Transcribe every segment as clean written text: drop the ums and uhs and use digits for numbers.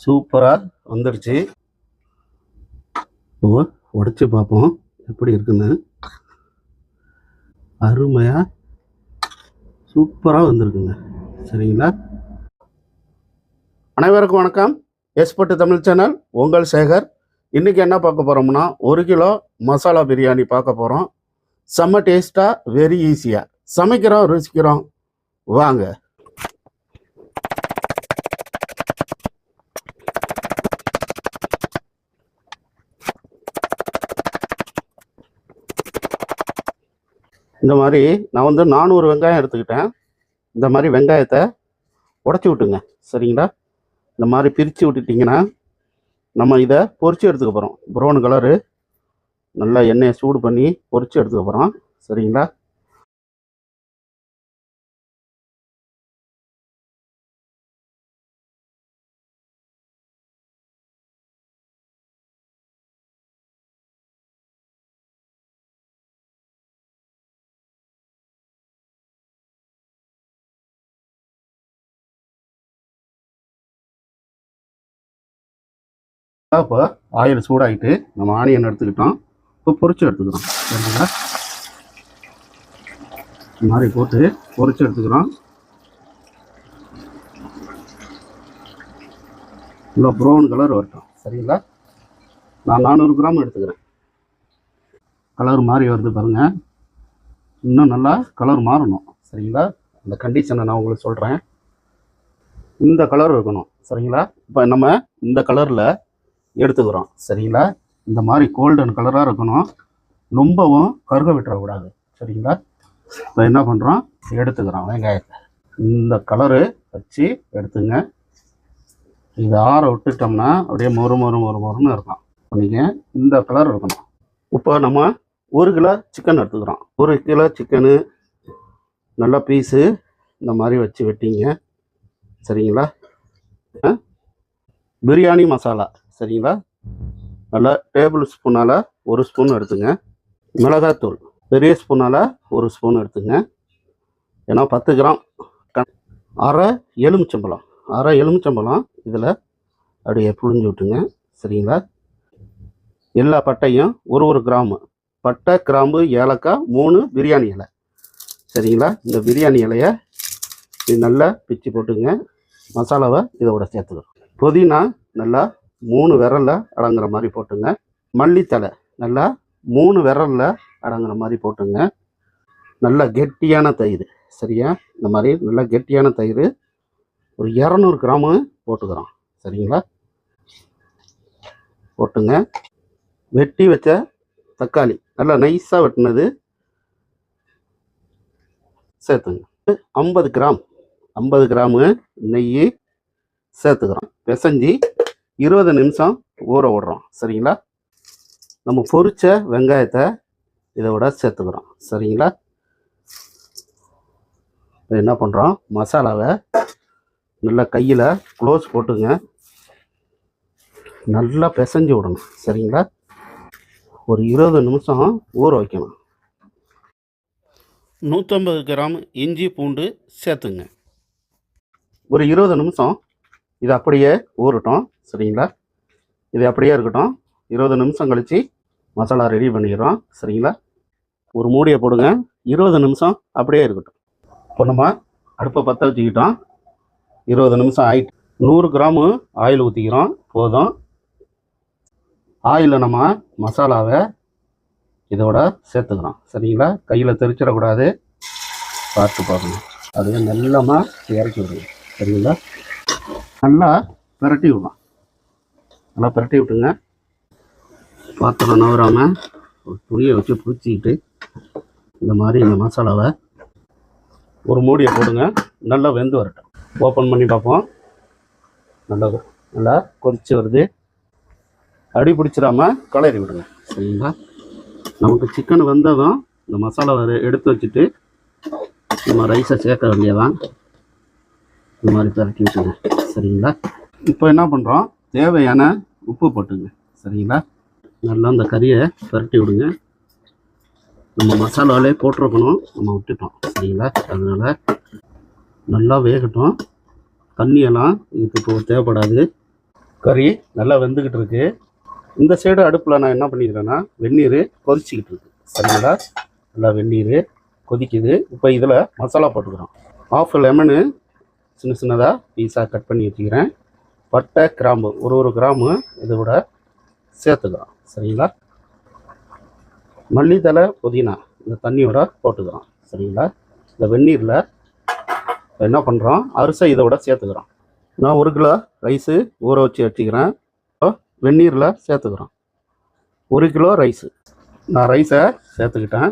சூப்பராக வந்துடுச்சு. உடைச்சி பார்ப்போம் எப்படி இருக்குன்னு. அருமையாக சூப்பராக வந்திருக்குங்க. சரிங்களா? அனைவருக்கும் வணக்கம். எஸ்பட்டு தமிழ் சேனல், உங்கள் சேகர். இன்றைக்கி என்ன பார்க்க போகிறோம்னா 1 கிலோ மசாலா பிரியாணி பார்க்க போகிறோம். செம்ம டேஸ்ட்டாக, வெரி ஈஸியாக சமைக்கிறோம், ருசிக்கிறோம். வாங்க. இந்த மாதிரி நான் 400 வெங்காயம் எடுத்துக்கிட்டேன். இந்த மாதிரி வெங்காயத்தை உடச்சி விட்டுங்க. சரிங்களா? இந்த மாதிரி பிரித்து விட்டுட்டிங்கன்னா நம்ம இதை பொரித்து எடுத்துக்க போகிறோம். ப்ரௌன் கலரு நல்லா எண்ணெயை சூடு பண்ணி பொரித்து எடுத்துக்க போகிறோம். சரிங்களா? இப்போ ஆயில் சூடாகிட்டு நம்ம ஆனியன் எடுத்துக்கிட்டோம். இப்போ பொரிச்சு எடுத்துக்கிறோம். சரிங்களா? இந்த மாதிரி போட்டு பொரிச்சு எடுத்துக்கிறோம். இல்லை ப்ரௌன் கலர் வரட்டும். சரிங்களா? நான் 400 கிராம் எடுத்துக்கிறேன். கலர் மாறி வருது பாருங்கள். இன்னும் நல்லா கலர் மாறணும். சரிங்களா? அந்த கண்டிஷனை நான் உங்களுக்கு சொல்கிறேன். இந்த கலர் இருக்கணும். சரிங்களா? இப்போ நம்ம இந்த கலரில் எடுத்துக்கிறோம். சரிங்களா? இந்த மாதிரி கோல்டன் கலராக இருக்கணும். ரொம்பவும் கருக விட்டுறக்கூடாது. சரிங்களா? இப்போ என்ன பண்ணுறோம், எடுத்துக்கிறோம் வெங்காயத்தை. இந்த கலரு வச்சு எடுத்துங்க. இது ஆற விட்டுட்டோம்னா அப்படியே மொறுன்னு இருக்கும். நீங்கள் இந்த கலர் இருக்கணும். இப்போ நம்ம 1 கிலோ சிக்கன் எடுத்துக்கிறோம். 1 கிலோ சிக்கனு நல்லா பீஸு இந்த மாதிரி வச்சு வெட்டிங்க. சரிங்களா? பிரியாணி மசாலா. சரிங்களா? நல்லா டேபிள் ஸ்பூனால் 1 ஸ்பூன் எடுத்துங்க. மிளகாத்தூள் பெரிய ஸ்பூனால் 1 ஸ்பூன் எடுத்துங்க. ஏன்னா 10 கிராம். அரை எலுமிச்சம்பழம் இதில் அப்படியே புழிஞ்சு விட்டுங்க. சரிங்களா? எல்லா பட்டையும் 1 கிராமு பட்டை, கிராம்பு, ஏலக்காய், 3 பிரியாணி இலை. சரிங்களா? இந்த பிரியாணி இலையை இது நல்லா பிச்சு போட்டுங்க. மசாலாவை இதோட சேர்த்துக்கிறோம். புதினா நல்லா 3 விரலில் அடங்குற மாதிரி போட்டுங்க. மல்லித்தலை நல்லா 3 விரலில் அடங்குற மாதிரி போட்டுங்க. நல்லா கெட்டியான தயிர். சரியா? இந்த மாதிரி நல்லா கெட்டியான தயிர் ஒரு 200 கிராமு போட்டுக்கிறோம். சரிங்களா? போட்டுங்க. வெட்டி வச்ச தக்காளி நல்லா நைஸாக வெட்டினது சேர்த்துங்க. 50 கிராமு நெய் சேர்த்துக்கிறோம். பிசைஞ்சி 20 நிமிஷம் ஊற விடுறோம். சரிங்களா? நம்ம பொரிச்ச வெங்காயத்தை இதோட சேர்த்துக்கிறோம். சரிங்களா? என்ன பண்ணுறோம், மசாலாவை நல்லா கையில் க்ளோஸ் போட்டுங்க. நல்லா பிசைஞ்சு விடணும். சரிங்களா? ஒரு 20 நிமிஷம் ஊற வைக்கணும். 150 கிராம் இஞ்சி பூண்டு சேர்த்துங்க. ஒரு 20 நிமிஷம் இது அப்படியே ஊறட்டும். சரிங்களா? இது அப்படியே இருக்கட்டும். 20 நிமிஷம் கழித்து மசாலா ரெடி பண்ணிக்கிறோம். சரிங்களா? ஒரு மூடியை போடுங்க. 20 நிமிஷம் அப்படியே இருக்கட்டும். இப்போ நம்ம அடுப்பை பற்ற வச்சுக்கிட்டோம். 20 நிமிஷம் ஆகிட்டு 100 கிராமு ஆயில் ஊற்றிக்கிறோம். போதும். ஆயிலில் நம்ம மசாலாவை இதோட சேர்த்துக்கிறோம். சரிங்களா? கையில் தெரிச்சிடக்கூடாது. பார்த்து பார்க்கணும். அதுவே நல்லமாக இறக்கி விடுங்க. சரிங்களா? நல்லா பிரட்டி விடணும். நல்லா பிரட்டி விட்டுங்க. பாத்திரம் நவராமல் ஒரு துணியை வச்சு பிடிச்சிக்கிட்டு இந்த மாதிரி இந்த மசாலாவை ஒரு மூடியை போடுங்க. நல்லா வெந்து வரட்டும். ஓப்பன் பண்ணி பார்ப்போம். நல்லா கொதிச்சு வருது. அடி பிடிச்சிடாமல் கலரி விடுங்க. சரிங்களா? நமக்கு சிக்கன் வந்ததும் இந்த மசாலாவை எடுத்து வச்சுட்டு நம்ம ரைஸை சேர்க்க வேண்டியதான். இந்த மாதிரி பிரட்டி விட்டுங்க. சரிங்களா? இப்போ என்ன பண்ணுறோம், தேவையான உப்பு போட்டுங்க. சரிங்களா? நல்லா அந்த கறியை பிரட்டி விடுங்க. நம்ம மசாலாவிலே போட்டிருக்கணும், நம்ம விட்டுட்டோம். சரிங்களா? அதனால் நல்லா வேகட்டும். தண்ணியெல்லாம் இதுக்கு இப்போ தேவைப்படாது. கறி நல்லா வெந்துக்கிட்டு இருக்கு. இந்த சைடு அடுப்பில் நான் என்ன பண்ணிக்கிறேன்னா வெந்நீர் கொதிச்சிக்கிட்டு இருக்கு. சரிங்களா? நல்லா வெந்நீர் கொதிக்குது. இப்போ இதில் மசாலா போட்டுக்கிறோம். 1/2 லெமனு சின்ன சின்னதாக பீஸாக கட் பண்ணி வச்சுக்கிறேன். பட்டை கிராம்பு ஒரு கிராமு இதோட சேர்த்துக்கிறோம். சரிங்களா? மல்லித்தலை புதினா இந்த தண்ணியோட போட்டுக்கிறோம். சரிங்களா? இந்த வெந்நீரில் என்ன பண்ணுறோம், அரிசி இதோட சேர்த்துக்கிறோம். நான் 1 கிலோ ரைஸு ஊற வச்சு வச்சுக்கிறேன். வெந்நீரில் சேர்த்துக்கிறோம். 1 கிலோ ரைஸு நான் ரைஸை சேர்த்துக்கிட்டேன்.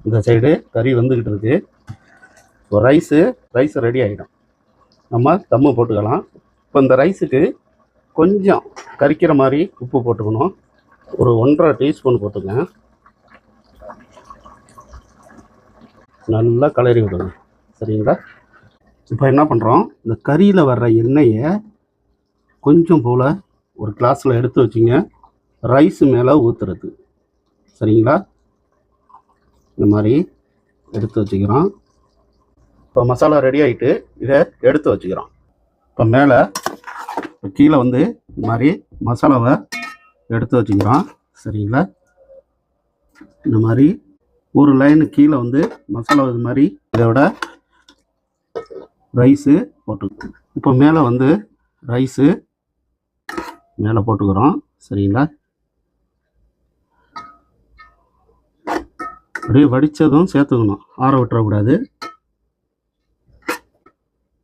இந்த சைடு கறி வந்துக்கிட்டு இருக்கு. இப்போ ரைஸ் ரெடி ஆகிடும். நம்ம தம்மு போட்டுக்கலாம். இப்போ இந்த ரைஸுக்கு கொஞ்சம் கறிக்கிற மாதிரி உப்பு போட்டுக்கணும். ஒரு 1.5 டீஸ்பூன் போட்டுங்க. நல்லா கலரி விடுங்க. சரிங்களா? இப்போ என்ன பண்ணுறோம், இந்த கறியில் வர்ற எண்ணெயை கொஞ்சம் போல் ஒரு கிளாஸில் எடுத்து வச்சுங்க. ரைஸ் மேலே ஊற்றுறது. சரிங்களா? இந்த மாதிரி எடுத்து வச்சுக்கிறோம். இப்போ மசாலா ரெடி ஆகிட்டு இதை எடுத்து வச்சுக்கிறோம். இப்போ மேலே கீழே வந்து இந்த மாதிரி மசாலாவை எடுத்து வச்சுக்கிறோம். சரிங்களா? இந்த மாதிரி ஒரு லைனு கீழே வந்து மசாலா இது மாதிரி இதோட ரைஸு போட்டு இப்போ மேலே வந்து ரைஸு மேலே போட்டுக்கிறோம். சரிங்களா? அப்படியே வடித்ததும் சேர்த்துக்கணும், ஆற விட்டுறக்கூடாது.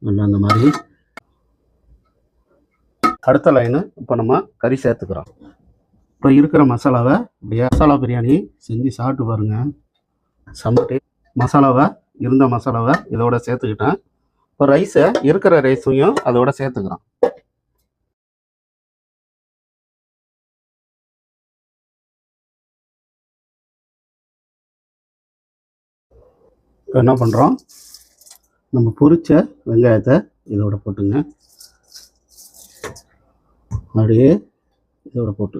நல்லா அந்த மாதிரி அடுத்த லைனு இப்போ நம்ம கறி சேர்த்துக்கிறோம். இப்போ இருக்கிற மசாலாவை அப்படியே மசாலா பிரியாணி செஞ்சு சாப்பிட்டு பாருங்கள். சம்மட்டி மசாலாவை இதோட சேர்த்துக்கிட்டேன். இப்போ ரைஸை இருக்கிற ரைஸையும் அதோட சேர்த்துக்கிறோம். இப்போ என்ன பண்ணுறோம், நம்ம பொரிச்ச வெங்காயத்தை இதோட போட்டுங்க. அப்படியே இதோட போட்டு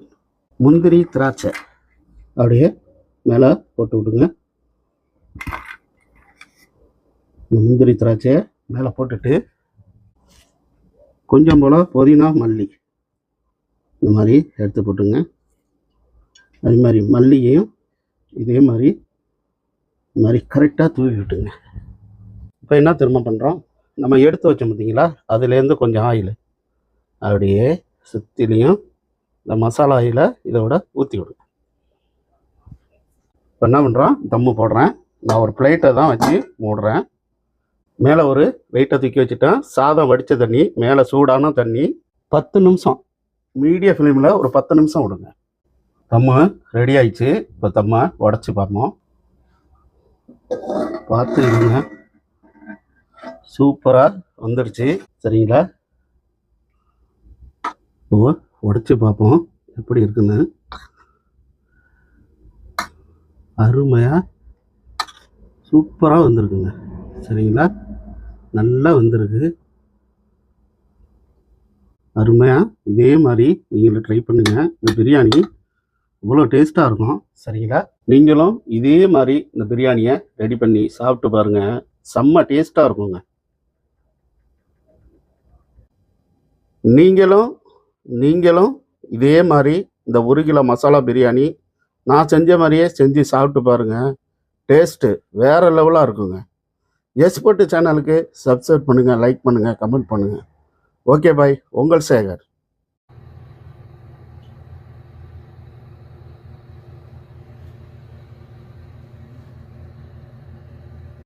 முந்திரி திராட்சை அப்படியே மேலே போட்டு விடுங்க. முந்திரி திராட்சையை மேலே போட்டுட்டு கொஞ்சம் போல் புதினா மல்லி இந்த மாதிரி எடுத்து போட்டுங்க. அதே மாதிரி மல்லியையும் இதே மாதிரி இந்த மாதிரி கரெக்டாக தூவி விட்டுங்க. இப்போ என்ன திரும்ப பண்ணுறோம், நம்ம எடுத்து வச்சோம் பார்த்தீங்களா, அதுலேருந்து கொஞ்சம் ஆயில் அப்படியே சுற்றிலையும் இந்த மசாலா ஆயிலை இதோட ஊற்றி விடுங்க. இப்போ என்ன பண்ணுறோம், தம்மு போடுறேன். நான் ஒரு பிளேட்டை தான் வச்சு மூடுறேன். மேலே ஒரு வெயிட்டை தூக்கி வச்சுட்டேன். சாதம் வடித்த தண்ணி மேலே சூடான தண்ணி 10 நிமிஷம் மீடியம் ஃப்ளேமில் ஒரு 10 நிமிஷம் விடுங்க. தம்மு ரெடி ஆயிடுச்சு. இப்போ தம்மை உடச்சி பார்ப்போம். பார்த்து இருங்க. சூப்பராக வந்துடுச்சு. சரிங்களா? ஓ உடச்சி பார்ப்போம் எப்படி இருக்குன்னு. அருமையாக சூப்பராக வந்திருக்குங்க. சரிங்களா? நல்லா வந்திருக்கு. அருமையாக இதே மாதிரி நீங்களும் ட்ரை பண்ணுங்கள். இந்த பிரியாணி இவ்வளோ டேஸ்ட்டாக இருக்கும். சரிங்களா? நீங்களும் இதே மாதிரி இந்த பிரியாணியை ரெடி பண்ணி சாப்பிட்டு பாருங்கள். செம்ம டேஸ்ட்டாக இருக்குங்க. நீங்களும் இதே மாதிரி இந்த 1 கிலோ மசாலா பிரியாணி நான் செஞ்ச மாதிரியே செஞ்சு சாப்பிட்டு பாருங்கள். டேஸ்ட்டு வேறு லெவலாக இருக்குங்க. எஸ்போர்ட் சேனலுக்கு சப்ஸ்கிரைப் பண்ணுங்கள், லைக் பண்ணுங்கள், கமெண்ட் பண்ணுங்கள். ஓகே பாய், உங்கள் சேகர்.